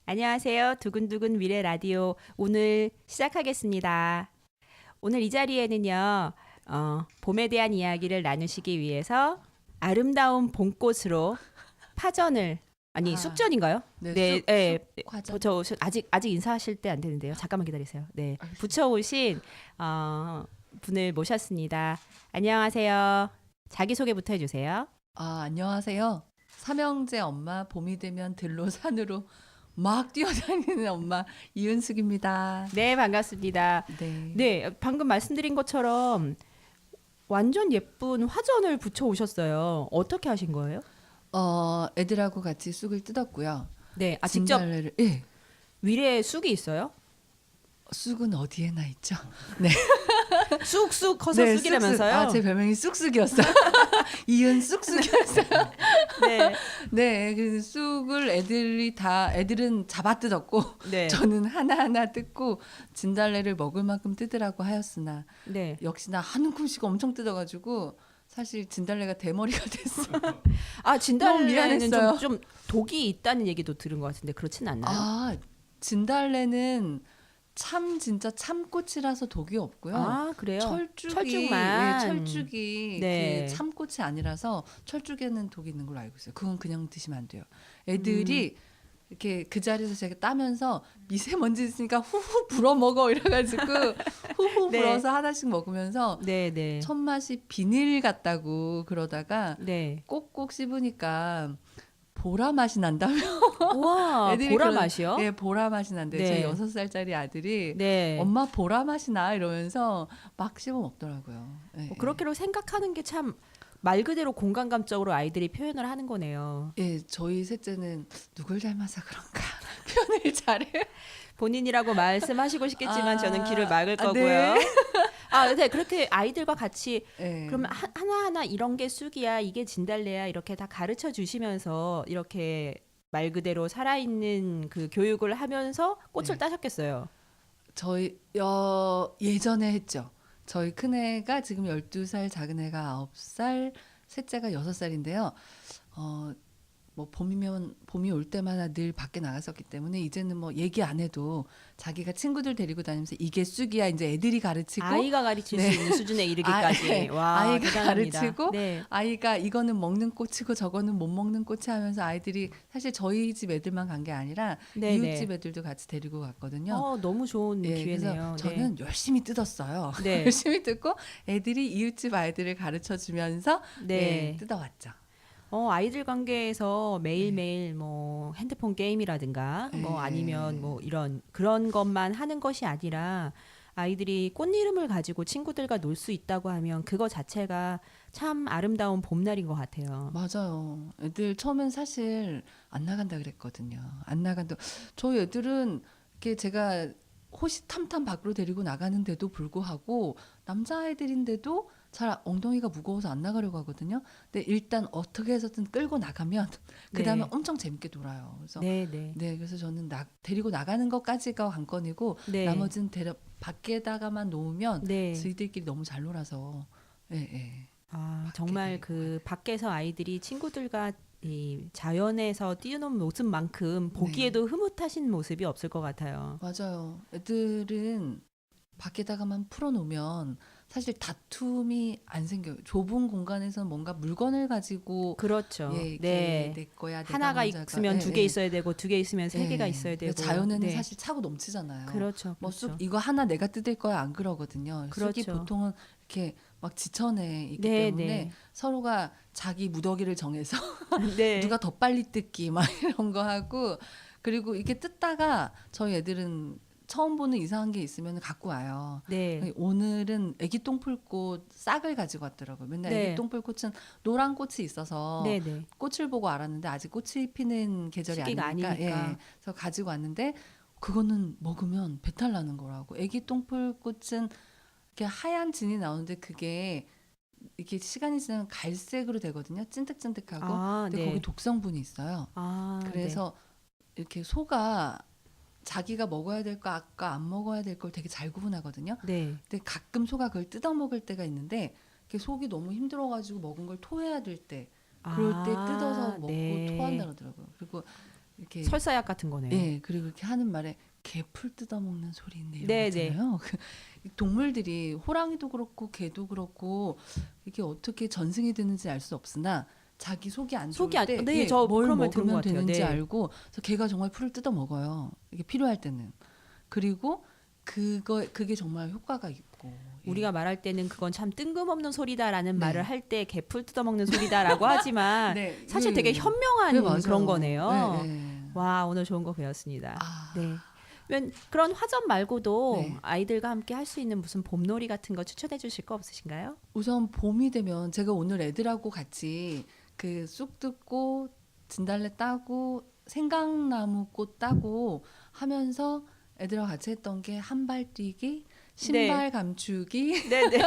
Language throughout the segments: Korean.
안녕하세요. 두근두근 미래 라디오 오늘 시작하겠습니다. 오늘 이 자리에는요, 봄에 대한 이야기를 나누시기 위해서 아름다운 봄꽃으로 파전을 아니 숙전인가요? 네, 네, 네, 과전. 저 아직 인사하실 때 안 되는데요. 잠깐만 기다리세요. 네, 붙여오신 분을 모셨습니다. 안녕하세요. 자기 소개부터 해주세요. 안녕하세요. 삼형제 엄마, 봄이 되면 들로 산으로 막 뛰어다니는 엄마 이은숙입니다. 네, 반갑습니다. 네. 네, 방금 말씀드린 것처럼 완전 예쁜 화전을 붙여 오셨어요. 어떻게 하신 거예요? 애들하고 같이 쑥을 뜯었고요. 네, 직접 진달래를 예. 위례에 쑥이 있어요? 쑥은 어디에나 있죠. 네. 쑥쑥 커서 네, 쑥이라면서요? 제 별명이 쑥쑥이었어요. 이은 쑥쑥이었어요. 네, 네, 그 쑥을 애들은 잡아 뜯었고 네, 저는 하나하나 뜯고 진달래를 먹을 만큼 뜯으라고 하였으나 네. 역시나 한 움큼씩 엄청 뜯어가지고 사실 진달래가 대머리가 됐어요. 아, 진달래는 미안했어요. 좀 독이 있다는 얘기도 들은 것 같은데 그렇진 않나요? 진달래는 진짜 참꽃이라서 독이 없고요. 아, 그래요? 철쭉만. 철쭉이 네. 그 참꽃이 아니라서 철쭉에는 독이 있는 걸로 알고 있어요. 그건 그냥 드시면 안 돼요. 애들이 이렇게 그 자리에서 제가 따면서 미세먼지 있으니까 후후 불어 먹어 이래가지고 후후 네. 불어서 하나씩 먹으면서 네, 네, 첫 맛이 비닐 같다고 그러다가 네. 꼭꼭 씹으니까 보라 맛이 난다며. 우와, 애들이 보라 그런- 맛이요? 예, 보라 맛이 난대요. 네. 제 6살짜리 아들이 네. 엄마 보라 맛이 나 이러면서 막 씹어 먹더라고요. 예, 그렇게로 생각하는 게 참 말 그대로 공간감적으로 아이들이 표현을 하는 거네요. 예, 저희 셋째는 누굴 닮아서 그런가 표현을 잘해요. 본인이라고 말씀하시고 싶겠지만 저는 귀를 막을 네. 거고요. 네, 그렇게 아이들과 같이 예. 그러면 하나하나 이런 게 쑥이야, 이게 진달래야 이렇게 다 가르쳐 주시면서 이렇게 말 그대로 살아있는 그 교육을 하면서 꽃을 네. 따셨겠어요. 저희 예전에 했죠. 저희 큰애가 지금 12살, 작은 애가 9살, 셋째가 6살인데요. 뭐 봄이 올 때마다 늘 밖에 나갔었기 때문에 이제는 뭐 얘기 안 해도 자기가 친구들 데리고 다니면서 이게 쑥이야 이제 애들이 가르치고 아이가 가르칠 네. 수 있는 수준에 이르기까지. 와, 아이가 대단합니다. 가르치고 네. 아이가 이거는 먹는 꽃이고 저거는 못 먹는 꽃이 하면서 아이들이 사실 저희 집 애들만 간 게 아니라 네, 이웃집 네. 애들도 같이 데리고 갔거든요. 너무 좋은 예, 기회네요. 그래서 저는 열심히 뜯었어요. 네. 열심히 뜯고 애들이 이웃집 아이들을 가르쳐 주면서 네. 뜯어왔죠. 아이들 관계에서 매일매일 뭐 핸드폰 게임이라든가 뭐 네. 아니면 뭐 그런 것만 하는 것이 아니라 아이들이 꽃 이름을 가지고 친구들과 놀 수 있다고 하면 그거 자체가 참 아름다운 봄날인 것 같아요. 맞아요. 애들 처음엔 사실 안 나간다 그랬거든요. 안 나간다. 저희 애들은 이렇게 제가 호시탐탐 밖으로 데리고 나가는데도 불구하고 남자아이들인데도 잘 엉덩이가 무거워서 안 나가려고 하거든요. 근데 일단 어떻게 해서든 끌고 나가면 그 다음에 네. 엄청 재밌게 놀아요. 그래서 네, 네. 네, 그래서 저는 데리고 나가는 것까지가 관건이고 네. 나머지는 밖에다가만 놓으면 네. 저희들끼리 너무 잘 놀아서 예. 정말 데리고 그 밖에서 아이들이 친구들과 이 자연에서 뛰어노는 모습만큼 보기에도 흐뭇하신 모습이 없을 것 같아요. 맞아요. 애들은 밖에다가만 풀어놓으면 사실 다툼이 안 생겨요. 좁은 공간에서 뭔가 물건을 가지고 그렇죠. 이게 네. 내 거야, 내가 하나가 먼저가. 있으면 두 개 있어야 되고 두 개 있으면 세 개가 있어야 되고. 자연에는 네. 사실 차고 넘치잖아요. 그렇죠. 뭐 그렇죠. 쑥 이거 하나 내가 뜯을 거야 안 그러거든요. 쑥이 그렇죠. 보통은 이렇게 막 지천에 있기 네, 때문에 네. 서로가 자기 무더기를 정해서 네. 누가 더 빨리 뜯기 막 이런 거 하고 그리고 이렇게 뜯다가 저희 애들은 처음 보는 이상한 게 있으면 갖고 와요. 네. 오늘은 애기 똥풀꽃 싹을 가지고 왔더라고요. 맨날 네. 애기 똥풀꽃은 노란 꽃이 있어서 네, 네. 꽃을 보고 알았는데 아직 꽃이 피는 계절이 시기가 아니니까. 아니니까. 그래서 가지고 왔는데 그거는 먹으면 배탈 나는 거라고. 애기 똥풀꽃은 이렇게 하얀 진이 나오는데 그게 이렇게 시간이 지나면 갈색으로 되거든요. 찐득찐득하고. 근데 네. 거기 독성분이 있어요. 네. 그래서 이렇게 소가 자기가 먹어야 될 거 아까 안 먹어야 될 걸 되게 잘 구분하거든요. 네. 근데 가끔 소가 그걸 뜯어 먹을 때가 있는데 이렇게 속이 너무 힘들어가지고 먹은 걸 토해야 될 때 그럴 때 뜯어서 먹고 네. 토한다 그러더라고요. 그리고 이렇게 설사약 같은 거네요. 예, 그리고 이렇게 하는 말에 개풀 뜯어 먹는 소리인데 이런 네, 거 있잖아요. 이 동물들이 호랑이도 그렇고 개도 그렇고 이게 어떻게 전승이 되는지 알 수 없으나 자기 속이 안 좋을 속이 안- 때 네, 예, 저 뭘 그런 말 들은 것 먹으면 같아요. 되는지 네. 알고 그래서 개가 정말 풀을 뜯어 먹어요. 이게 필요할 때는. 그리고 그게 정말 효과가 있고 예. 우리가 말할 때는 그건 참 뜬금없는 소리다라는 네. 말을 할 때 개풀 뜯어먹는 소리다라고 하지만 네, 사실 예, 되게 예. 현명한 네, 맞아요. 그런 거네요. 예, 예. 와, 오늘 좋은 거 배웠습니다. 아, 네. 그런 화전 말고도 네. 아이들과 함께 할 수 있는 무슨 봄놀이 같은 거 추천해 주실 거 없으신가요? 우선 봄이 되면 제가 오늘 애들하고 같이 그 쑥 뜯고 진달래 따고 생강나무 꽃 따고 하면서 애들하고 같이 했던 게 한발 뛰기, 신발 감추기, 네네.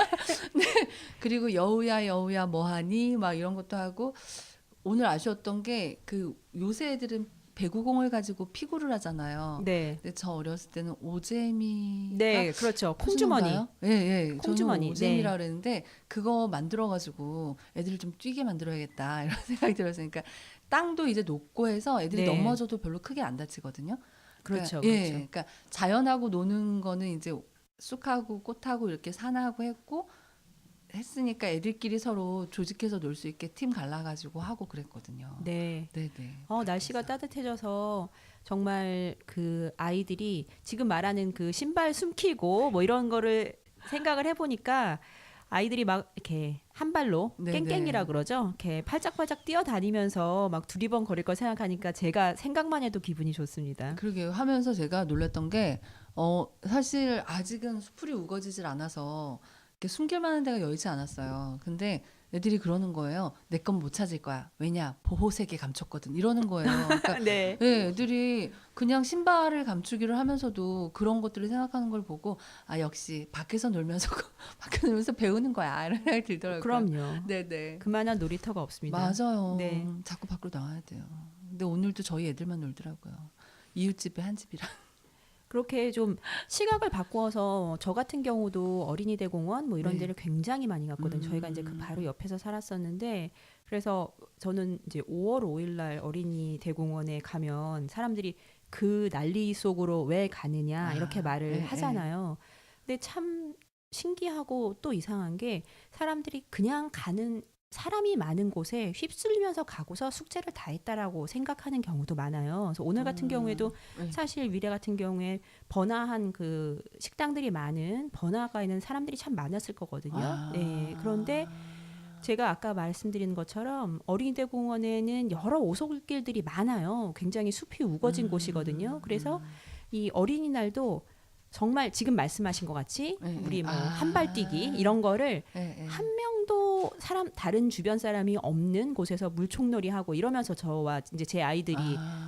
그리고 여우야 여우야 뭐하니 막 이런 것도 하고 오늘 아쉬웠던 게 그 요새 애들은 배구공을 가지고 피구를 하잖아요. 네. 근데 저 어렸을 때는 오재미가 네, 그렇죠. 콩주머니. 예, 예. 콩주머니, 저는 오잼이라 그랬는데 그거 만들어가지고 애들을 좀 뛰게 만들어야겠다 이런 생각이 들었어요. 그러니까 땅도 이제 높고 해서 애들이 네. 넘어져도 별로 크게 안 다치거든요. 그렇죠. 그러니까, 예, 그렇죠. 그러니까 자연하고 노는 거는 이제 쑥하고 꽃하고 이렇게 산하고 했고 했으니까 애들끼리 서로 조직해서 놀 수 있게 팀 갈라가지고 하고 그랬거든요. 네. 네. 날씨가 따뜻해져서 정말 그 아이들이 지금 말하는 그 신발 숨기고 뭐 이런 거를 생각을 해보니까 아이들이 막 이렇게 한 발로 네, 깽깽이라 네. 그러죠. 이렇게 팔짝팔짝 뛰어다니면서 막 두리번 거릴 걸 생각하니까 제가 생각만 해도 기분이 좋습니다. 그러게 하면서 제가 놀랐던 게 사실 아직은 수풀이 우거지질 않아서 이렇게 숨길 만한 데가 여의지 않았어요. 근데 애들이 그러는 거예요. 내 건 못 찾을 거야. 왜냐? 보호색에 감췄거든. 이러는 거예요. 그러니까 네. 네, 애들이 그냥 신발을 감추기를 하면서도 그런 것들을 생각하는 걸 보고 아 역시 밖에서 놀면서 밖에서 놀면서 배우는 거야 이런 생각이 들더라고요. 그럼요. 네네. 그만한 놀이터가 없습니다. 맞아요. 네. 자꾸 밖으로 나와야 돼요. 근데 오늘도 저희 애들만 놀더라고요. 이웃집에 한 집이랑. 그렇게 좀 시각을 바꾸어서 저 같은 경우도 어린이 대공원 뭐 이런 네. 데를 굉장히 많이 갔거든요. 저희가 이제 그 바로 옆에서 살았었는데 그래서 저는 이제 5월 5일 날 어린이 대공원에 가면 사람들이 그 난리 속으로 왜 가느냐 이렇게 말을 네, 하잖아요. 근데 참 신기하고 또 이상한 게 사람들이 그냥 가는 사람이 많은 곳에 휩쓸리면서 가고서 숙제를 다 했다라고 생각하는 경우도 많아요. 그래서 오늘 같은 경우에도 네. 사실 위례 같은 경우에 번화한 그 식당들이 많은 번화가에는 사람들이 참 많았을 거거든요. 아. 네. 그런데 제가 아까 말씀드린 것처럼 어린이대 공원에는 여러 오솔길들이 많아요. 굉장히 숲이 우거진 곳이거든요. 그래서 이 어린이날도 정말 지금 말씀하신 것 같이 네, 우리 뭐 아. 한발뛰기 이런 거를 네. 한 명도 다른 주변 사람이 없는 곳에서 물총놀이 하고 이러면서 저와 이제 제 아이들이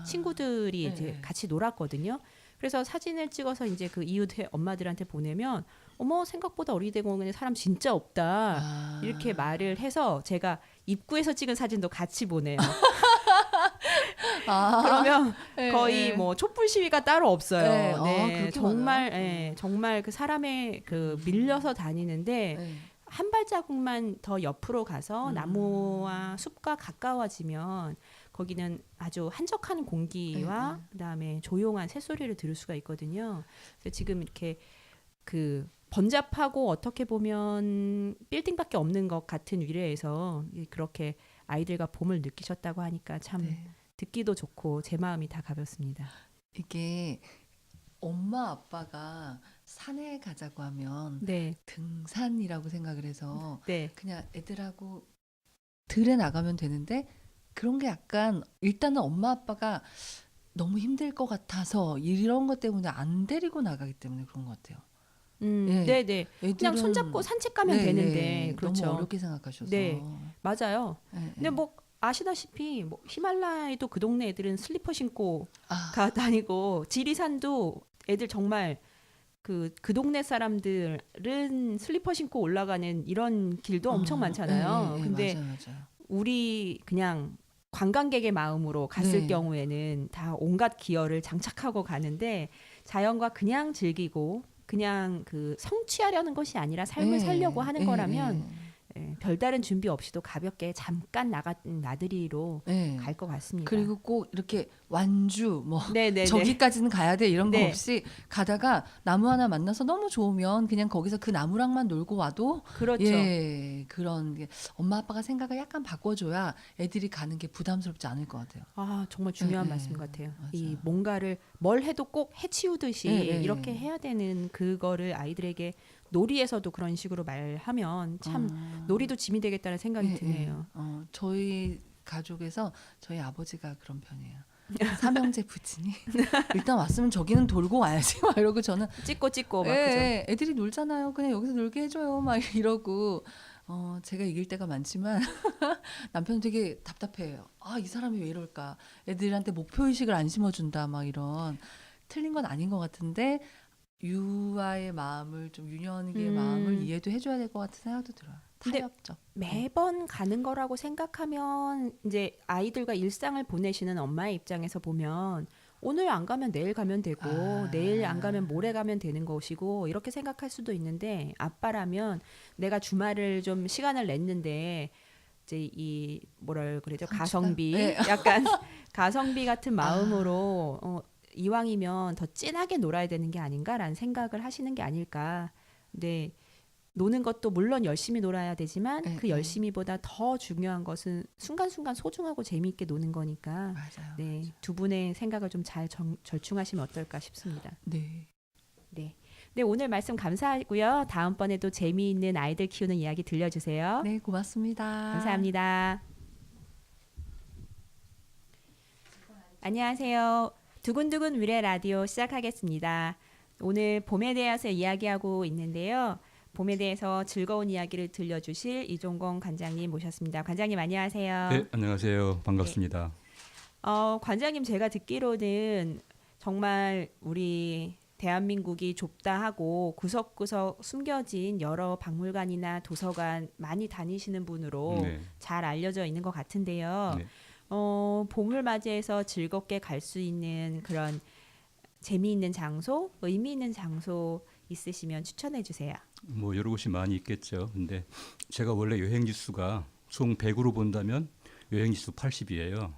친구들이 네. 이제 같이 놀았거든요. 그래서 사진을 찍어서 이제 그 이웃 엄마들한테 보내면 어머 생각보다 어린이대 공원에 사람 진짜 없다 이렇게 말을 해서 제가 입구에서 찍은 사진도 같이 보내요. 그러면 네, 거의 네. 뭐 촛불 시위가 따로 없어요. 네, 네, 그렇게 정말 많아요? 정말 그 사람의 그 밀려서 다니는데 네. 한 발자국만 더 옆으로 가서 나무와 숲과 가까워지면 거기는 아주 한적한 공기와 그다음에 조용한 새소리를 들을 수가 있거든요. 그래서 지금 이렇게 그 번잡하고 어떻게 보면 빌딩밖에 없는 것 같은 위례에서 그렇게 아이들과 봄을 느끼셨다고 하니까 참 네. 듣기도 좋고 제 마음이 다 가볍습니다. 이게 엄마 아빠가 산에 가자고 하면 네, 등산이라고 생각을 해서 네, 그냥 애들하고 들에 나가면 되는데 그런 게 약간 일단은 엄마 아빠가 너무 힘들 것 같아서 이런 것 때문에 안 데리고 나가기 때문에 그런 것 같아요. 예. 네, 네. 그냥 애들은 손잡고 산책 가면 네, 되는데 네. 그렇죠. 너무 어렵게 생각하셔서. 네. 맞아요. 네, 근데 네. 뭐 아시다시피 뭐 히말라야에도 그 동네 애들은 슬리퍼 신고 아, 다니고 지리산도 애들 정말 그 동네 사람들은 슬리퍼 신고 올라가는 이런 길도 엄청 많잖아요. 네, 네, 근데 맞아요. 우리 그냥 관광객의 마음으로 갔을 네. 경우에는 다 온갖 기여를 장착하고 가는데 자연과 그냥 즐기고 그냥 그 성취하려는 것이 아니라 삶을 예, 살려고 하는 예, 거라면 별다른 준비 없이도 가볍게 잠깐 나들이로 예. 갈 것 같습니다. 그리고 꼭 이렇게 완주 뭐 네네네. 저기까지는 가야 돼 이런 거 네. 없이 가다가 나무 하나 만나서 너무 좋으면 그냥 거기서 그 나무랑만 놀고 와도 그렇죠. 예 그런 게 엄마 아빠가 생각을 약간 바꿔줘야 애들이 가는 게 부담스럽지 않을 것 같아요. 아 정말 중요한 예, 말씀 같아요. 맞아요. 이 뭔가를 뭘 해도 꼭 해치우듯이 예, 예. 이렇게 해야 되는 그거를 아이들에게 놀이에서도 그런 식으로 말하면 참 놀이도 짐이 되겠다는 생각이 예, 드네요. 저희 가족에서 저희 아버지가 그런 편이에요. 삼형제 부친이 일단 왔으면 저기는 돌고 와야지 막 이러고 저는 찍고 막 예, 그죠. 예, 애들이 놀잖아요. 그냥 여기서 놀게 해줘요. 막 이러고 제가 이길 때가 많지만 남편은 되게 답답해요. 아, 이 사람이 왜 이럴까? 애들한테 목표 의식을 안 심어준다. 막 이런 틀린 건 아닌 것 같은데 유아의 마음을 좀 유년기의 마음을 이해도 해줘야 될 것 같은 생각도 들어요. 근데 타협적. 매번 가는 거라고 생각하면 이제 아이들과 일상을 보내시는 엄마의 입장에서 보면 오늘 안 가면 내일 가면 되고 내일 안 가면 모레 가면 되는 것이고 이렇게 생각할 수도 있는데 아빠라면 내가 주말을 좀 시간을 냈는데 이제 이 뭐랄 그러죠 성취감? 가성비 네. 약간 가성비 같은 마음으로 이왕이면 더 진하게 놀아야 되는 게 아닌가라는 생각을 하시는 게 아닐까. 근데 노는 것도 물론 열심히 놀아야 되지만 네, 그 열심히보다 더 중요한 것은 순간순간 소중하고 재미있게 노는 거니까 맞아요. 네, 두 분의 생각을 좀 잘 절충하시면 어떨까 싶습니다. 네. 네. 네, 오늘 말씀 감사하고요. 다음번에도 재미있는 아이들 키우는 이야기 들려주세요. 네, 고맙습니다. 감사합니다. 안녕하세요. 두근두근 미래 라디오 시작하겠습니다. 오늘 봄에 대해서 이야기하고 있는데요. 봄에 대해서 즐거운 이야기를 들려주실 이종건 관장님 모셨습니다. 관장님 안녕하세요. 네, 안녕하세요. 반갑습니다. 관장님 제가 듣기로는 정말 우리 대한민국이 좁다 하고 구석구석 숨겨진 여러 박물관이나 도서관 많이 다니시는 분으로 네. 잘 알려져 있는 것 같은데요. 네. 봄을 맞이해서 즐겁게 갈 수 있는 그런 재미있는 장소, 의미 있는 장소 있으시면 추천해 주세요. 뭐 여러 곳이 많이 있겠죠. 근데 제가 원래 여행지 수가 총 100으로 본다면 여행지 수 80이에요.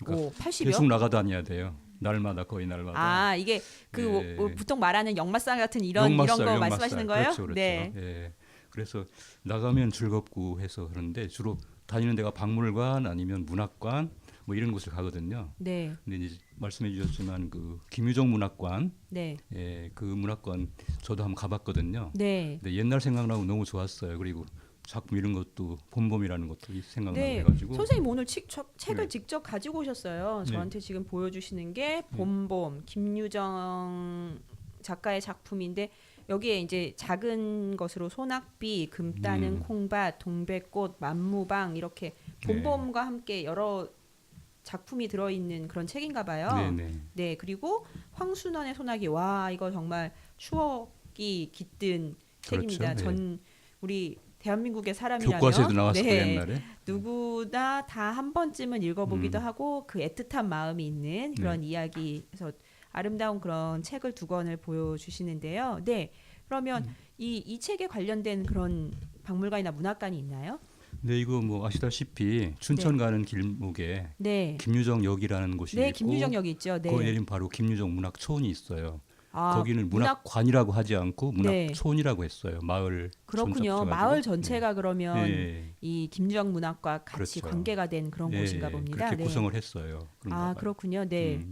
그러니까 오, 80이요? 계속 나가다녀야 돼요. 날마다 거의 날마다. 아, 이게 그 네. 보통 말하는 역마살 같은 이런 거 역마살. 말씀하시는 거예요? 그렇죠, 그렇죠. 네. 예. 그래서 나가면 즐겁고 해서 그런데 주로 다니는 데가 박물관 아니면 문학관 뭐 이런 곳을 가거든요. 네. 근데 이제 말씀해 주셨지만 그 김유정 문학관, 네. 예, 그 문학관 저도 한번 가봤거든요. 네. 근데 옛날 생각나고 너무 좋았어요. 그리고 작품 이런 것도 봄봄이라는 것도 생각나고 네. 해가지고 선생님 오늘 책을 네. 직접 가지고 오셨어요. 네. 저한테 지금 보여주시는 게 봄봄 김유정 작가의 작품인데 여기에 이제 작은 것으로 소낙비, 금 따는 콩밭, 동백꽃, 만무방 이렇게 봄봄과 함께 여러 작품이 들어있는 그런 책인가 봐요. 네네. 네, 그리고 황순원의 소나기. 와, 이거 정말 추억이 깃든 책입니다. 그렇죠. 전 우리 대한민국의 사람이라면 교과서에도 나왔을 네, 거예요 옛날에. 누구나 다 한 번쯤은 읽어보기도 하고 그 애틋한 마음이 있는 그런 이야기에서 아름다운 그런 책을 두 권을 보여주시는데요. 네, 그러면 이 책에 관련된 그런 박물관이나 문학관이 있나요? 네, 이거 뭐 아시다시피 춘천 가는 길목에 네, 김유정역이라는 곳이 네, 있고 김유정역이 있죠. 네, 거기 내리면 바로 김유정 문학촌이 있어요. 아, 거기는 문학관이라고 하지 않고 네. 문학촌이라고 했어요. 마을 그렇군요. 전체 마을 합쳐가지고. 전체가 그러면 네. 이 김유정 문학과 같이 그렇죠. 관계가 된 그런 네, 곳인가 봅니다. 그렇게 네. 구성을 했어요. 그런가 아, 봐요. 그렇군요. 네.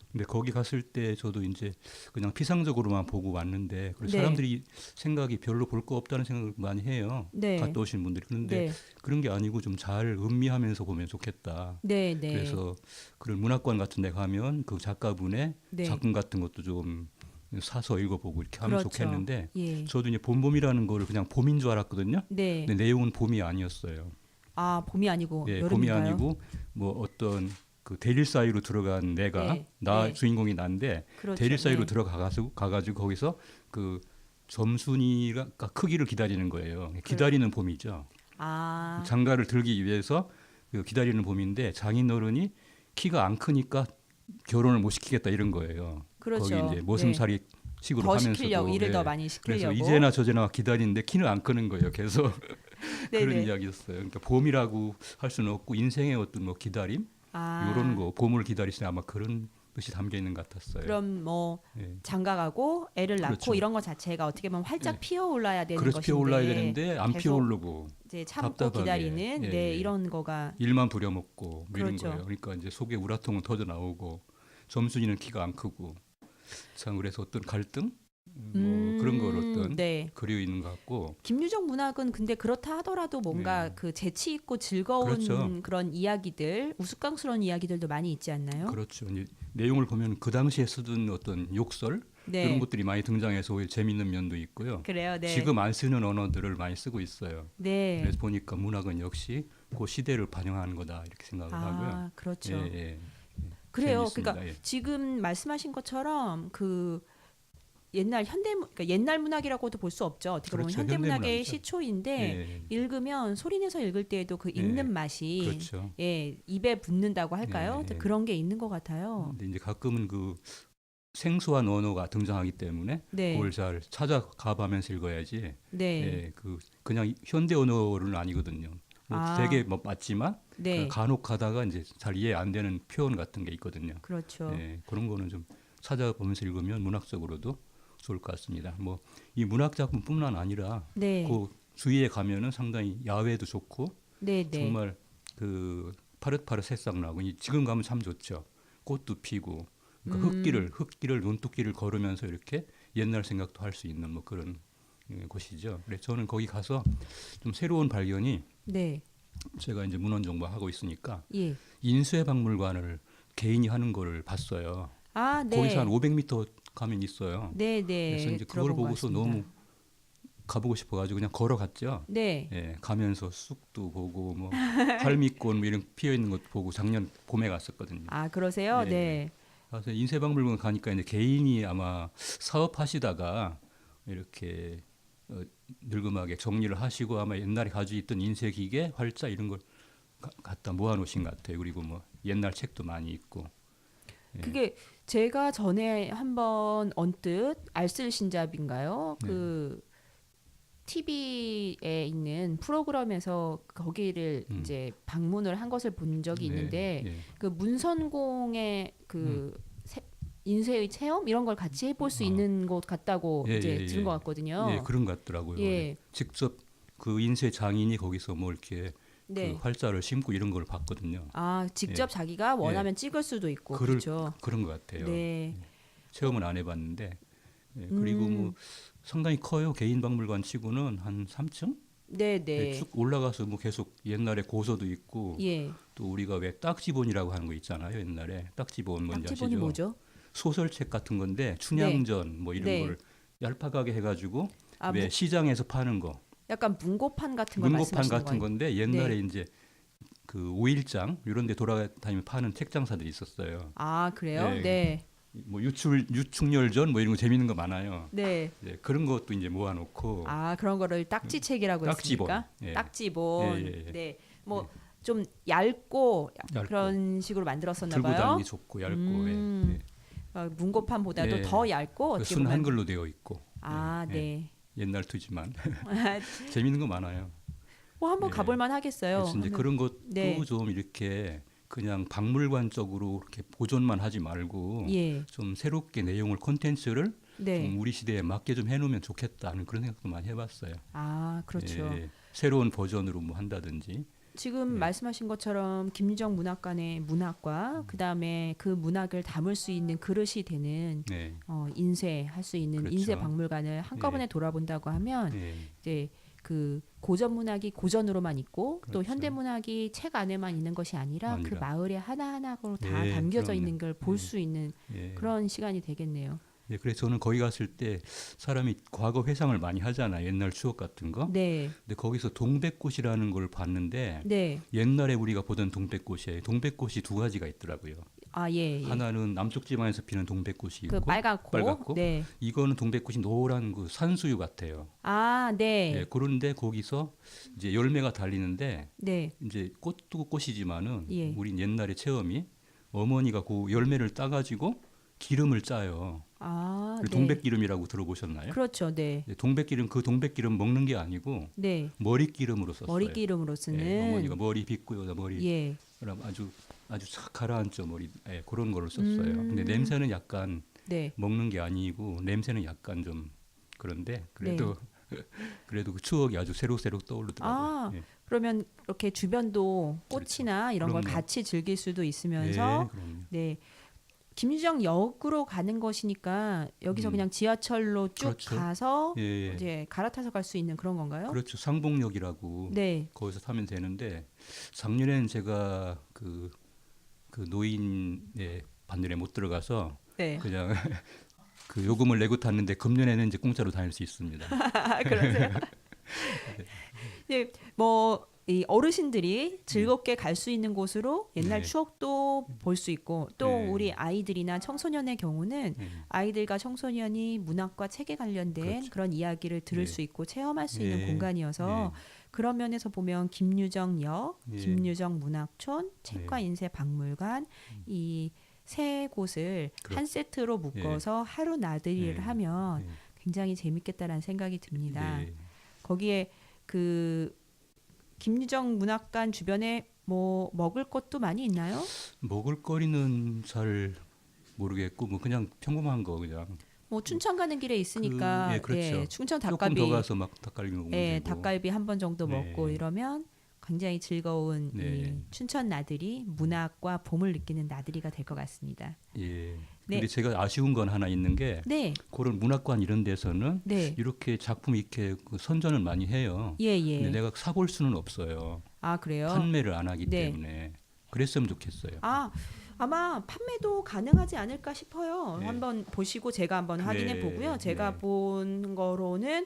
근데 거기 갔을 때 저도 이제 그냥 피상적으로만 보고 왔는데 그리고 네. 사람들이 생각이 별로 볼 거 없다는 생각을 많이 해요. 네. 갔다 오신 분들이. 그런데 네. 그런 게 아니고 좀 잘 음미하면서 보면 좋겠다. 네, 네. 그래서 그런 문학관 같은 데 가면 그 작가분의 네. 작품 같은 것도 좀 사서 읽어보고 이렇게 하면 그렇죠. 좋겠는데 예. 저도 이제 봄봄이라는 거를 그냥 봄인 줄 알았거든요. 네. 근데 내용은 봄이 아니었어요. 아, 봄이 아니고 예, 여름인가요? 봄이 아니고 뭐 어떤 그 대릴 사이로 들어간 내가 네, 나 네. 주인공이 난데 그렇죠. 대릴 사이로 네. 가가지고 거기서 그 점순이가 크기를 기다리는 거예요. 기다리는 봄이죠. 아, 장가를 들기 위해서 그 기다리는 봄인데 장인어른이 키가 안 크니까 결혼을 못 시키겠다 이런 거예요. 그렇죠. 거기 이제 모슴살이 식으로 더 하면서도 시키려고 일을 예. 더 많이 그래서 시키려고. 이제나 저제나 기다리는데 키는 안 크는 거예요. 계속 그런 네네. 이야기였어요. 그러니까 봄이라고 할 수는 없고 인생의 어떤 뭐 기다림 아, 이런 거 봄을 기다리시는 아마 그런 뜻이 담겨 있는 것 같았어요. 그럼 뭐 예. 장가가고 애를 낳고 그렇죠. 이런 것 자체가 어떻게 보면 활짝 예. 피어올라야 되는 그래서 것인데 피어올라야 되는데 안 계속 피어오르고 이제 참고 답답하게. 기다리는 예, 네 예. 이런 거가 일만 부려먹고 뭐 이런 그렇죠. 거예요. 그러니까 이제 속에 우라통은 터져 나오고 점순이는 키가 안 크고 참 그래서 어떤 갈등 뭐 그런 걸 어떤 네. 그려 있는 것 같고 김유정 문학은 근데 그렇다 하더라도 뭔가 네. 그 재치 있고 즐거운 그렇죠. 그런 이야기들, 우스꽝스러운 이야기들도 많이 있지 않나요? 그렇죠. 이제 내용을 보면 그 당시에 쓰던 어떤 욕설 네. 이런 것들이 많이 등장해서 오히려 재밌는 면도 있고요. 그래요. 네. 지금 안 쓰는 언어들을 많이 쓰고 있어요. 네. 그래서 보니까 문학은 역시 그 시대를 반영하는 거다 이렇게 생각을 하고요. 아, 그렇죠. 예, 예. 그래요. 재밌습니다. 그러니까 예. 지금 말씀하신 것처럼 그 옛날 그러니까 옛날 문학이라고도 볼 수 없죠. 어떻게 보면 그렇죠. 현대 문학의 현대문학이죠. 시초인데 예, 읽으면 소리내서 읽을 때에도 그 예. 읽는 맛이 그렇죠. 예 입에 붙는다고 할까요? 예, 예. 그런 게 있는 것 같아요. 근데 이제 가끔은 그 생소한 언어가 등장하기 때문에 네, 그걸 잘 찾아가면서 읽어야지. 네, 예, 그 그냥 현대 언어는 아니거든요. 뭐 아. 되게 뭐 맞지만 네, 간혹 하다가 이제 잘 이해 안 되는 표현 같은 게 있거든요. 그렇죠. 예, 그런 거는 좀 찾아보면서 읽으면 문학적으로도 좋을 것 같습니다. 뭐 이 문학 작품뿐만 아니라 네, 그 주위에 가면은 상당히 야외도 좋고 네, 네. 정말 그 파릇파릇 새싹 나고 지금 가면 참 좋죠. 꽃도 피고 그러니까 흙길을 논뚝길을 걸으면서 이렇게 옛날 생각도 할 수 있는 뭐 그런 곳이죠. 그래서 저는 거기 가서 좀 새로운 발견이 네, 제가 이제 문헌 정보하고 있으니까 예. 인쇄 박물관을 개인이 하는 거를 봤어요. 아, 네. 거기서 한 500m 가면 있어요. 네, 네. 그래서 이제 그걸 들어본 것 보고서 같습니다. 너무 가보고 싶어가지고 그냥 걸어갔죠. 네. 예, 가면서 쑥도 보고 뭐 할미꽃 뭐 이런 피어 있는 것도 보고 작년 봄에 갔었거든요. 아, 그러세요? 네. 네. 그래서 인쇄박물관 가니까 이제 개인이 아마 사업하시다가 이렇게 늙음하게 정리를 하시고 아마 옛날에 가지고 있던 인쇄 기계, 활자 이런 걸 갖다 모아놓으신 것 같아요. 그리고 뭐 옛날 책도 많이 있고. 예. 그게 제가 전에 한번 언뜻 알쓸신잡인가요? 네. 그 TV에 있는 프로그램에서 거기를 이제 방문을 한 것을 본 적이 네, 있는데 예. 그 문선공의 그 인쇄의 체험 이런 걸 같이 해볼 수 아. 있는 곳 같다고 예, 이제 예, 들은 예. 것 같거든요. 예, 그런 것 같더라고요. 예. 직접 그 인쇄 장인이 거기서 뭐 이렇게 네. 그 활자를 심고 이런 걸 봤거든요. 아, 직접 예. 자기가 원하면 찍을 수도 있고 그럴- 그렇죠. 그런 것 같아요. 네. 체험은 안 해봤는데 예, 그리고 뭐 상당히 커요. 개인 박물관 치고는 한 3층? 네, 네. 쭉 올라가서 뭐 계속 옛날에 고서도 있고 예. 또 우리가 왜 딱지본이라고 하는 거 있잖아요. 옛날에 딱지본 뭔지 딱지본이 아시죠? 뭐죠? 소설책 같은 건데 춘향전 뭐 이런 네. 걸 얄팍하게 해가지고 아, 왜 시장에서 파는 거 약간 문고판 같은 걸 문고판 말씀하시는 같은 거예요? 건데 옛날에 이제 그 오일장 이런 데 돌아다니면 파는 책장사들이 있었어요. 아, 그래요? 예. 네. 뭐 유충열전 뭐 이런 거 재밌는 거 많아요. 네. 예, 그런 것도 이제 모아놓고 아, 그런 거를 딱지책이라고 딱지본. 했습니까? 예. 딱지본. 예, 예, 예. 네. 뭐 좀 얇고 얇고. 그런 식으로 만들었었나 들고 봐요. 다니기 좋고 얇고 음. 예. 문고판보다도 예. 더 얇고 그 어떻게 순 보면 한글로 되어 있고 아, 예, 네. 옛날 투지만 재밌는 거 많아요. 뭐 한번 예. 가볼 만 하겠어요. 그래서 이제 한번- 그런 것도 네. 좀 이렇게 그냥 박물관적으로 이렇게 보존만 하지 말고 예. 좀 새롭게 내용을 콘텐츠를 네. 좀 우리 시대에 맞게 좀 해놓으면 좋겠다는 그런 생각도 많이 해봤어요. 아, 그렇죠. 예, 새로운 버전으로 뭐 한다든지. 지금 네. 말씀하신 것처럼 김유정 문학관의 문학과 그다음에 그 문학을 담을 수 있는 그릇이 되는 네. 인쇄할 수 있는 그렇죠. 인쇄 박물관을 한꺼번에 네. 돌아본다고 하면 예, 이제 그 고전 문학이 고전으로만 있고 또 그렇죠. 현대 문학이 책 안에만 있는 것이 아니라 그 아니라. 마을의 하나하나로 다 예, 담겨져 그럼요. 있는 걸 볼 예. 수 있는 예. 그런 시간이 되겠네요. 예, 그래서 저는 거기 갔을 때 사람이 과거 회상을 많이 하잖아요. 옛날 추억 같은 거. 네, 근데 거기서 동백꽃이라는 걸 봤는데 네. 옛날에 우리가 보던 동백꽃이에요. 동백꽃이 두 가지가 있더라고요. 아, 예, 예. 하나는 남쪽 지방에서 피는 동백꽃이 있고 그 빨갛고. 빨갛고 네. 이거는 동백꽃이 노란 그 산수유 같아요. 아, 네. 예, 그런데 거기서 이제 열매가 달리는데 네. 이제 꽃도 꽃이지만은 예. 우린 옛날에 체험이 어머니가 그 열매를 따가지고 기름을 짜요. 아, 그 네. 동백기름이라고 들어보셨나요? 그렇죠. 네. 예, 동백기름 그 동백기름 먹는 게 아니고 네. 머리기름으로 썼어요. 머리기름으로 예, 쓰는. 어머니가 머리 빗고요 머리 예. 그럼 아주 착 가라앉죠 머리 예, 그런 거를 썼어요. 근데 음. 냄새는 약간 네. 먹는 게 아니고 냄새는 약간 좀 그런데 그래도 네. 그래도 그 추억이 아주 새록새록 떠오르더라고요. 아, 예. 그러면 이렇게 주변도 꽃이나 이런 걸 그럼요. 같이 즐길 수도 예, 있으면서 그럼요. 네. 김유정역으로 가는 것이니까 여기서 그냥 지하철로 쭉 그렇죠. 가서 예, 예. 이제 갈아타서 갈 수 있는 그런 건가요? 그렇죠. 상봉역이라고 네. 거기서 타면 되는데 작년에는 제가 그 노인의 반열에 못 들어가서 네. 그냥 그 요금을 내고 탔는데 금년에는 이제 공짜로 다닐 수 있습니다. 그러세요? 네, 뭐 이 어르신들이 즐겁게 갈 수 있는 곳으로 옛날 네. 추억도 볼 수 있고 또 네. 우리 아이들이나 청소년의 경우는 예. 아이들과 청소년이 문학과 책에 관련된 그렇죠. 그런 이야기를 들을 네. 수 있고 체험할 수 있는 예. 공간이어서 그런 면에서 보면 김유정역, 예. 김유정 문학촌, 책과 네. 인쇄 박물관 이 세 곳을 그렇- 한 세트로 묶어서 하루 나들이를 예. 하면 예. 굉장히 재밌겠다라는 생각이 듭니다. 예. 거기에 그 김유정 문학관 주변에 뭐 먹을 것도 많이 있나요? 먹을거리는 잘 모르겠고 뭐 그냥 평범한 거 그냥 뭐 춘천 가는 길에 있으니까 예, 그렇죠. 예, 춘천 조금 닭갈비 더 가서 막 닭갈비 먹으면 예, 되고. 닭갈비 한 번 정도 네. 먹고 이러면 굉장히 즐거운 네. 이 춘천 나들이 문학과 봄을 느끼는 나들이가 될 것 같습니다. 예. 네. 근데 제가 아쉬운 건 하나 있는 게 네, 그런 문학관 이런 데서는 네, 이렇게 작품 이렇게 그 선전을 많이 해요. 예, 근데 예. 내가 사볼 수는 없어요. 아 그래요? 판매를 안 하기 네. 때문에 그랬으면 좋겠어요. 아 아마 판매도 가능하지 않을까 싶어요. 네. 한번 보시고 제가 한번 확인해 네, 보고요. 제가 네. 본 거로는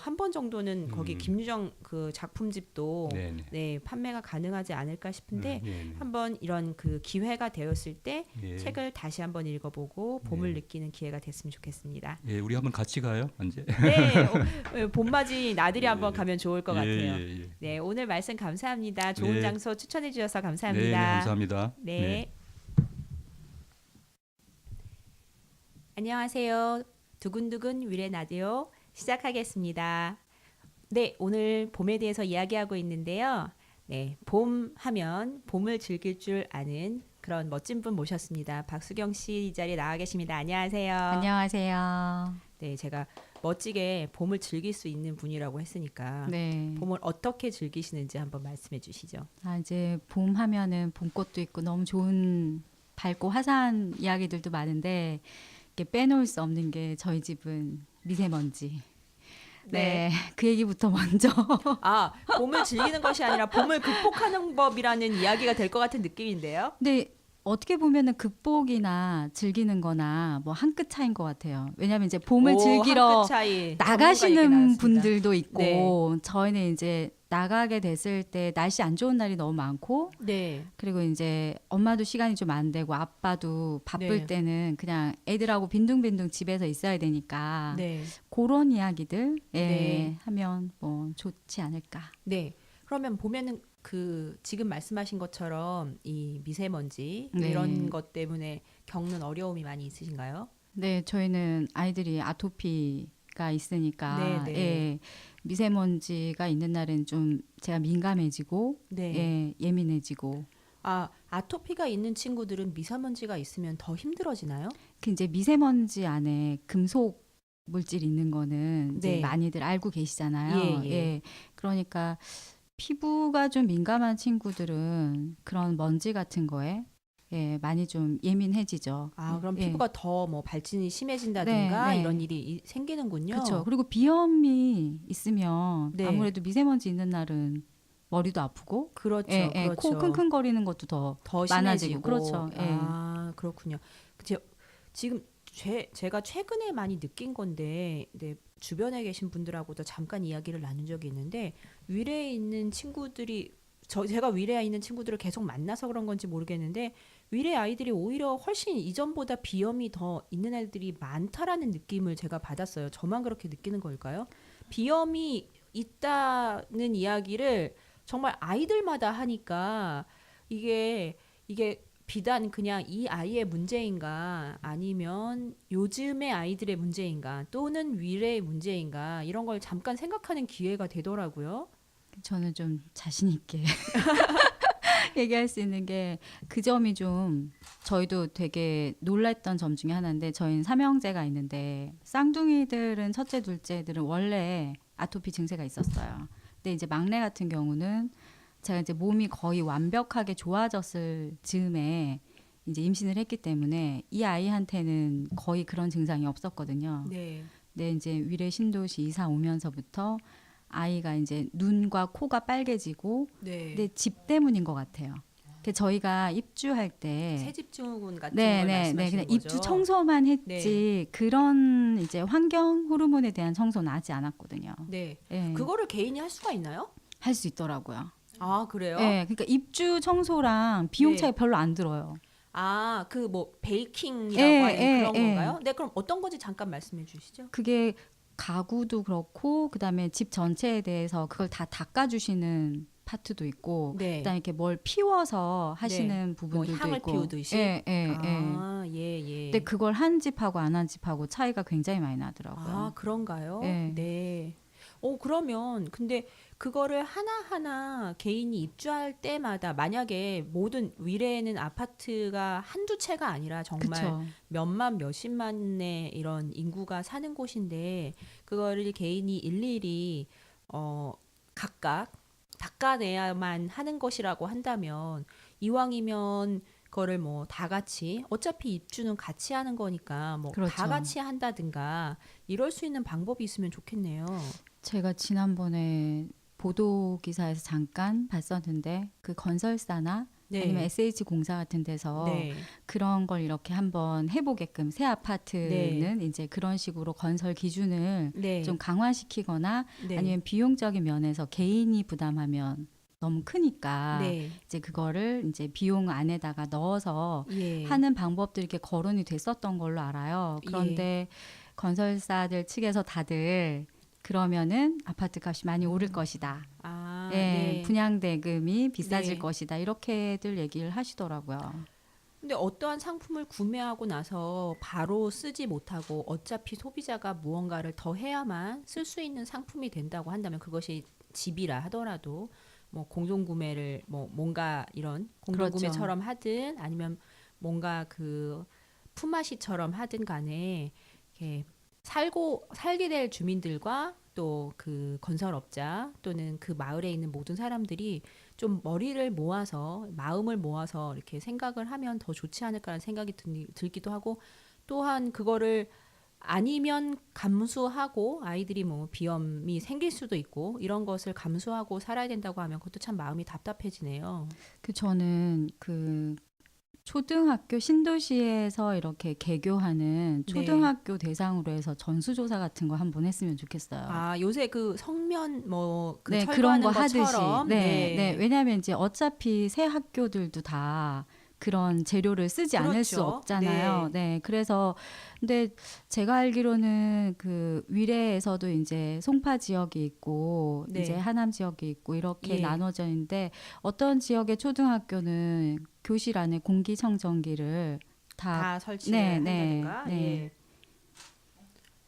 한 번 정도는 거기 김유정 그 작품집도 네네. 네 판매가 가능하지 않을까 싶은데 예, 네. 한번 이런 그 기회가 되었을 때 예. 책을 다시 한번 읽어보고 봄을 네. 느끼는 기회가 됐으면 좋겠습니다. 예, 우리 한번 같이 가요, 언제? 네, 봄맞이 나들이 예. 한번 가면 좋을 것 같아요. 예, 예. 네, 오늘 말씀 감사합니다. 좋은 네. 장소 추천해 주셔서 네, 감사합니다. 네, 감사합니다. 네. 안녕하세요. 두근두근 위례 라디오 시작하겠습니다. 네, 오늘 봄에 대해서 이야기하고 있는데요. 네, 봄 하면 봄을 즐길 줄 아는 그런 멋진 분 모셨습니다. 박수경 씨 이 자리에 나와 계십니다. 안녕하세요. 안녕하세요. 네, 제가 멋지게 봄을 즐길 수 있는 분이라고 했으니까 네. 봄을 어떻게 즐기시는지 한번 말씀해 주시죠. 이제 봄 하면은 봄꽃도 있고 너무 좋은 밝고 화사한 이야기들도 많은데 이게 빼놓을 수 없는 게 저희 집은 미세먼지. 네. 그 얘기부터 먼저. 아, 봄을 즐기는 것이 아니라 봄을 극복하는 법이라는 이야기가 될 것 같은 느낌인데요. 근데 어떻게 보면은 극복이나 즐기는 거나 뭐 한 끗 차이인 것 같아요. 왜냐하면 이제 봄을 오, 즐기러 한끗 차이. 전문가 얘기 나가시는 나왔습니다. 분들도 있고 네. 저희는 이제 나가게 됐을 때 날씨 안 좋은 날이 너무 많고 네. 그리고 이제 엄마도 시간이 좀 안 되고 아빠도 바쁠 네. 때는 그냥 애들하고 빈둥빈둥 집에서 있어야 되니까 네. 그런 이야기들 네. 하면 뭐 좋지 않을까. 네. 그러면 보면은 그 지금 말씀하신 것처럼 이 미세먼지 네. 이런 것 때문에 겪는 어려움이 많이 있으신가요? 네, 저희는 아이들이 아토피가 있으니까 네, 네. 예, 미세먼지가 있는 날은 좀 제가 민감해지고 네. 예, 예민해지고 아, 아토피가 있는 친구들은 미세먼지가 있으면 더 힘들어지나요? 그 이제 미세먼지 안에 금속 물질이 있는 거는 이제 네. 많이들 알고 계시잖아요. 예, 예. 그러니까 피부가 좀 민감한 친구들은 그런 먼지 같은 거에 많이 좀 예민해지죠. 아, 그럼 예. 피부가 더 뭐 발진이 심해진다든가 네, 네. 이런 일이 생기는군요. 그렇죠. 그리고 비염이 있으면 네. 아무래도 미세먼지 있는 날은 머리도 아프고 그렇죠. 코 그렇죠. 킁킁거리는 것도 더 더 많아지고 심해지고. 그렇죠. 예. 아, 그렇군요. 지금 제가 최근에 많이 느낀 건데 네, 주변에 계신 분들하고도 잠깐 이야기를 나눈 적이 있는데 위례에 있는 친구들이 제가 위례에 있는 친구들을 계속 만나서 그런 건지 모르겠는데 위례 아이들이 오히려 훨씬 이전보다 비염이 더 있는 애들이 많다라는 느낌을 제가 받았어요. 저만 그렇게 느끼는 걸까요? 비염이 있다는 이야기를 정말 아이들마다 하니까 이게 비단 그냥 이 아이의 문제인가 아니면 요즘의 아이들의 문제인가 또는 위례의 문제인가 이런 걸 잠깐 생각하는 기회가 되더라고요. 저는 좀 자신 있게 얘기할 수 있는 게 그 점이 좀 저희도 되게 놀랐던 점 중에 하나인데 저희는 삼형제가 있는데 쌍둥이들은 첫째, 둘째들은 원래 아토피 증세가 있었어요. 근데 이제 막내 같은 경우는 제가 이제 몸이 거의 완벽하게 좋아졌을 즈음에 이제 임신을 했기 때문에 이 아이한테는 거의 그런 증상이 없었거든요. 네. 근데 이제 위례 신도시 이사 오면서부터 아이가 이제 눈과 코가 빨개지고 네. 근데 집 때문인 것 같아요. 그 저희가 입주할 때 새집증후군 같은 네, 걸 네, 말씀하시는 네, 그냥 거죠? 입주 청소만 했지 그런 이제 환경 호르몬에 대한 청소는 하지 않았거든요. 네. 예, 그거를 개인이 할 수가 있나요? 할 수 있더라고요. 아, 그래요? 예, 그러니까 입주 청소랑 비용 네. 차이 별로 안 들어요. 아, 그 뭐 베이킹이라고 예, 하는 예, 그런 예. 건가요? 네, 그럼 어떤 건지 잠깐 말씀해 주시죠. 그게 가구도 그렇고 그다음에 집 전체에 대해서 그걸 다 닦아주시는 파트도 있고 네. 그다음에 이렇게 뭘 피워서 하시는 뭐 부분들도 향을 있고 피우듯이. 예, 예, 예. 아, 예, 예. 근데 그걸 한 집하고 안 한 집하고 차이가 굉장히 많이 나더라고요. 아, 그런가요? 네. 네. 그러면 근데 그거를 하나하나 개인이 입주할 때마다 만약에 모든 위례에는 아파트가 한두 채가 아니라 정말 그쵸. 몇만 몇십만의 이런 인구가 사는 곳인데 그거를 개인이 일일이 각각 닦아내야만 하는 것이라고 한다면 이왕이면 그거를 뭐 다 같이 어차피 입주는 같이 하는 거니까 뭐 다 그렇죠. 같이 한다든가 이럴 수 있는 방법이 있으면 좋겠네요. 제가 지난번에 보도 기사에서 잠깐 봤었는데 그 건설사나 네. 아니면 SH 공사 같은 데서 네. 그런 걸 이렇게 한번 해보게끔 새 아파트는 이제 그런 식으로 건설 기준을 네. 좀 강화시키거나 네. 아니면 비용적인 면에서 개인이 부담하면 너무 크니까 네. 이제 그거를 이제 비용 안에다가 넣어서 예. 하는 방법들이 이렇게 거론이 됐었던 걸로 알아요. 그런데 건설사들 측에서 다들 그러면은 아파트 값이 많이 오를 것이다. 아, 예, 네. 분양 대금이 비싸질 네. 것이다. 이렇게들 얘기를 하시더라고요. 근데 어떠한 상품을 구매하고 나서 바로 쓰지 못하고 어차피 소비자가 무언가를 더 해야만 쓸 수 있는 상품이 된다고 한다면 그것이 집이라 하더라도 뭐 공동구매를 뭐 뭔가 이런 공동구매처럼 하든 아니면 뭔가 그 품앗이처럼 하든 간에 이렇게 살게 될 주민들과 또 그 건설업자 또는 그 마을에 있는 모든 사람들이 좀 머리를 모아서 마음을 모아서 이렇게 생각을 하면 더 좋지 않을까라는 생각이 들기도 하고 또한 그거를 아니면 감수하고 아이들이 뭐 비염이 생길 수도 있고 이런 것을 감수하고 살아야 된다고 하면 그것도 참 마음이 답답해지네요. 저는 그 초등학교 신도시에서 이렇게 개교하는 네. 초등학교 대상으로 해서 전수조사 같은 거 한번 했으면 좋겠어요. 아, 요새 그 성면 뭐 그 네, 철거하는 그런 거 하듯이. 것처럼 네, 네. 왜냐하면 이제 어차피 새 학교들도 다 그런 재료를 쓰지 않을 수 그렇죠. 없잖아요. 네. 그래서 근데 제가 알기로는 그 위례에서도 이제 송파 지역이 있고 네. 이제 하남 지역이 있고 이렇게 예. 나눠져 있는데 어떤 지역의 초등학교는 교실 안에 공기청정기를 다 다 설치를 네, 네, 한다든가. 네. 예.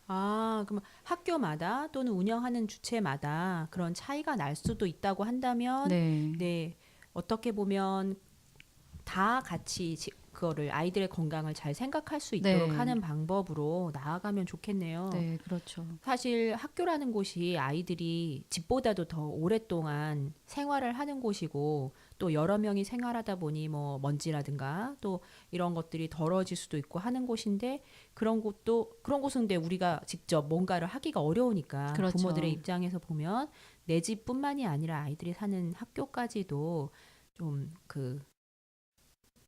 아, 그럼 학교마다 또는 운영하는 주체마다 그런 차이가 날 수도 있다고 한다면 네. 네, 어떻게 보면 다 같이 그거를 아이들의 건강을 잘 생각할 수 있도록 네. 하는 방법으로 나아가면 좋겠네요. 네, 그렇죠. 사실 학교라는 곳이 아이들이 집보다도 더 오랫동안 생활을 하는 곳이고 또 여러 명이 생활하다 보니 뭐 먼지라든가 또 이런 것들이 더러워질 수도 있고 하는 곳인데 그런 곳은 근데 우리가 직접 뭔가를 하기가 어려우니까 그렇죠. 부모들의 입장에서 보면 내 집뿐만이 아니라 아이들이 사는 학교까지도 좀 그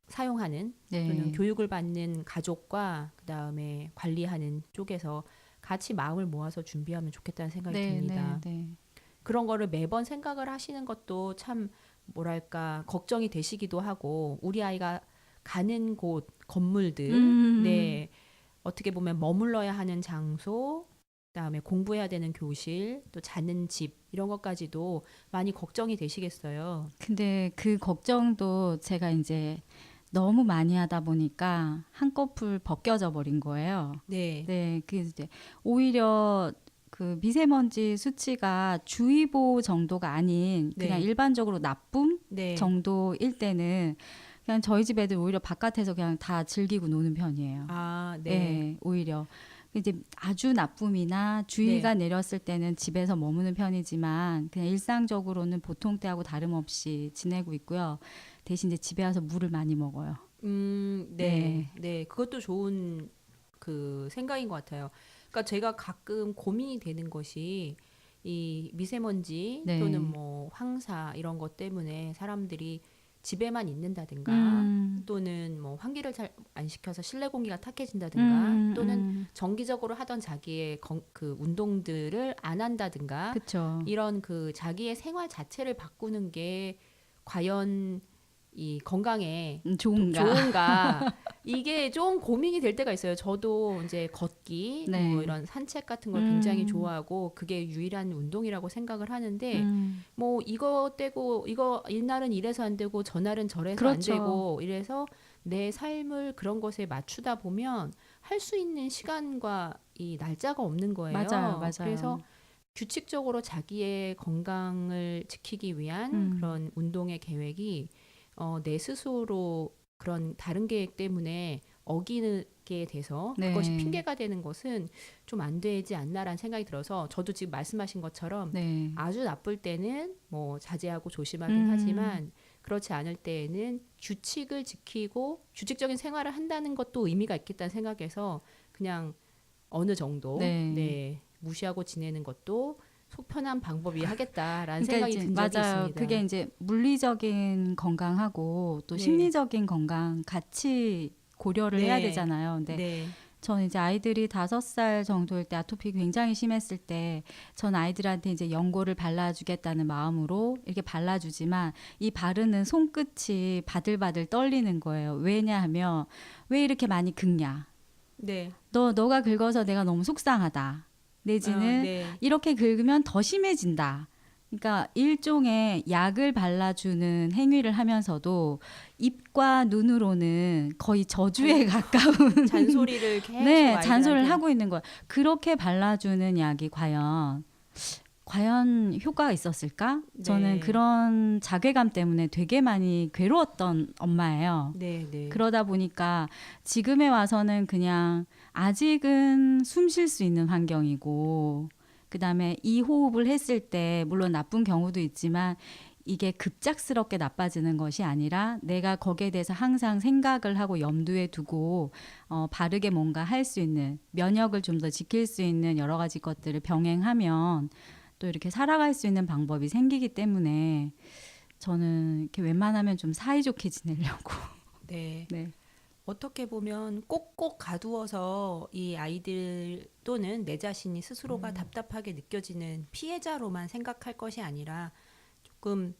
사용하는 또는 네. 교육을 받는 가족과 그다음에 관리하는 쪽에서 같이 마음을 모아서 준비하면 좋겠다는 생각이 네, 듭니다. 네, 네. 그런 거를 매번 생각을 하시는 것도 참 뭐랄까 걱정이 되시기도 하고 우리 아이가 가는 곳, 건물들, 네, 어떻게 보면 머물러야 하는 장소, 그다음에 공부해야 되는 교실, 또 자는 집 이런 것까지도 많이 걱정이 되시겠어요. 근데 그 걱정도 제가 이제 너무 많이 하다 보니까 한꺼풀 벗겨져 버린 거예요. 네, 네, 그 이제 오히려 그 미세먼지 수치가 주의보 정도가 아닌 그냥 네. 일반적으로 나쁨 네. 정도일 때는 그냥 저희 집 애들 오히려 바깥에서 그냥 다 즐기고 노는 편이에요. 아, 네. 네, 오히려 이제 아주 나쁨이나 주의가 내렸을 때는 집에서 머무는 편이지만 그냥 일상적으로는 보통 때하고 다름없이 지내고 있고요. 대신 이제 집에 와서 물을 많이 먹어요. 네, 네, 그것도 좋은 그 생각인 것 같아요. 그러니까 제가 가끔 고민이 되는 것이 이 미세먼지 네. 또는 뭐 황사 이런 것 때문에 사람들이 집에만 있는다든가 또는 뭐 환기를 잘 안 시켜서 실내 공기가 탁해진다든가 또는 정기적으로 하던 자기의 그 운동들을 안 한다든가 그렇죠. 이런 그 자기의 생활 자체를 바꾸는 게 과연 이 건강에 좋은가 이게 좀 고민이 될 때가 있어요. 저도 이제 걷기 네. 뭐 이런 산책 같은 걸 굉장히 좋아하고 그게 유일한 운동이라고 생각을 하는데 뭐 이거 떼고 이거 이날은 이래서 안 되고 저날은 저래서 그렇죠. 안 되고 이래서 내 삶을 그런 것에 맞추다 보면 할 수 있는 시간과 이 날짜가 없는 거예요. 맞아요, 맞아요. 그래서 규칙적으로 자기의 건강을 지키기 위한 그런 운동의 계획이 내 스스로 그런 다른 계획 때문에 어기게 돼서 네. 그것이 핑계가 되는 것은 좀 안 되지 않나라는 생각이 들어서 저도 지금 말씀하신 것처럼 네. 아주 나쁠 때는 뭐 자제하고 조심하긴 하지만 그렇지 않을 때에는 규칙을 지키고 규칙적인 생활을 한다는 것도 의미가 있겠다는 생각에서 그냥 어느 정도 네. 무시하고 지내는 것도 속편한 방법이 하겠다라는 그러니까 생각이 이제 든 적이 맞아요. 있습니다. 그게 이제 물리적인 건강하고 또 네. 심리적인 건강 같이 고려를 네. 해야 되잖아요. 근데 네. 저는 이제 아이들이 5살 정도일 때 아토피 굉장히 심했을 때 전 아이들한테 이제 연고를 발라주겠다는 마음으로 이렇게 발라주지만 이 바르는 손끝이 바들바들 떨리는 거예요. 왜냐하면 왜 이렇게 많이 긁냐? 네. 너가 긁어서 내가 너무 속상하다. 내지는 네. 이렇게 긁으면 더 심해진다. 그러니까 일종의 약을 발라주는 행위를 하면서도 입과 눈으로는 거의 저주에 가까운 잔소리를 계속 네, 아이들한테. 잔소리를 하고 있는 거예요. 그렇게 발라주는 약이 과연 효과가 있었을까? 네. 저는 그런 자괴감 때문에 되게 많이 괴로웠던 엄마예요. 네, 네. 그러다 보니까 지금에 와서는 그냥 아직은 숨 쉴 수 있는 환경이고 그다음에 이 호흡을 했을 때 물론 나쁜 경우도 있지만 이게 급작스럽게 나빠지는 것이 아니라 내가 거기에 대해서 항상 생각을 하고 염두에 두고 바르게 뭔가 할 수 있는 면역을 좀 더 지킬 수 있는 여러 가지 것들을 병행하면 또 이렇게 살아갈 수 있는 방법이 생기기 때문에 저는 이렇게 웬만하면 좀 사이좋게 지내려고. 네. 네. 어떻게 보면 꼭꼭 가두어서 이 아이들 또는 내 자신이 스스로가 답답하게 느껴지는 피해자로만 생각할 것이 아니라 조금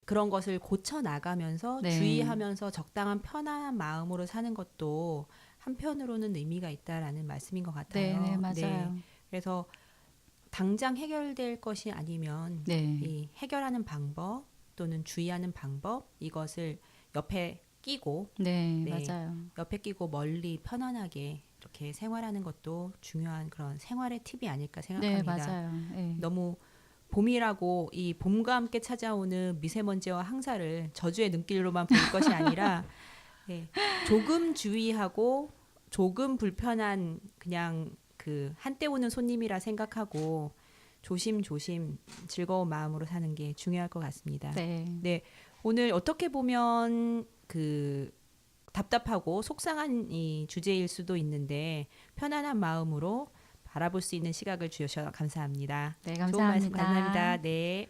그런 것을 고쳐 나가면서 네. 주의하면서 적당한 편안한 마음으로 사는 것도 한편으로는 의미가 있다라는 말씀인 것 같아요. 네, 맞아요. 그래서 당장 해결될 것이 아니면 네. 이 해결하는 방법 또는 주의하는 방법 이것을 옆에 끼고 네, 네. 맞아요. 옆에 끼고 멀리 편안하게 이렇게 생활하는 것도 중요한 그런 생활의 팁이 아닐까 네, 생각합니다. 맞아요. 네. 너무 봄이라고 이 봄과 함께 찾아오는 미세먼지와 황사를 저주의 눈길로만 볼 것이 아니라 네, 조금 주의하고 조금 불편한 그냥 그 한때 오는 손님이라 생각하고 조심조심 즐거운 마음으로 사는 게 중요할 것 같습니다. 네. 오늘 어떻게 보면 그 답답하고 속상한 이 주제일 수도 있는데 편안한 마음으로 바라볼 수 있는 시각을 주셔서 감사합니다. 네, 좋은 말씀 감사합니다. 감사합니다. 네.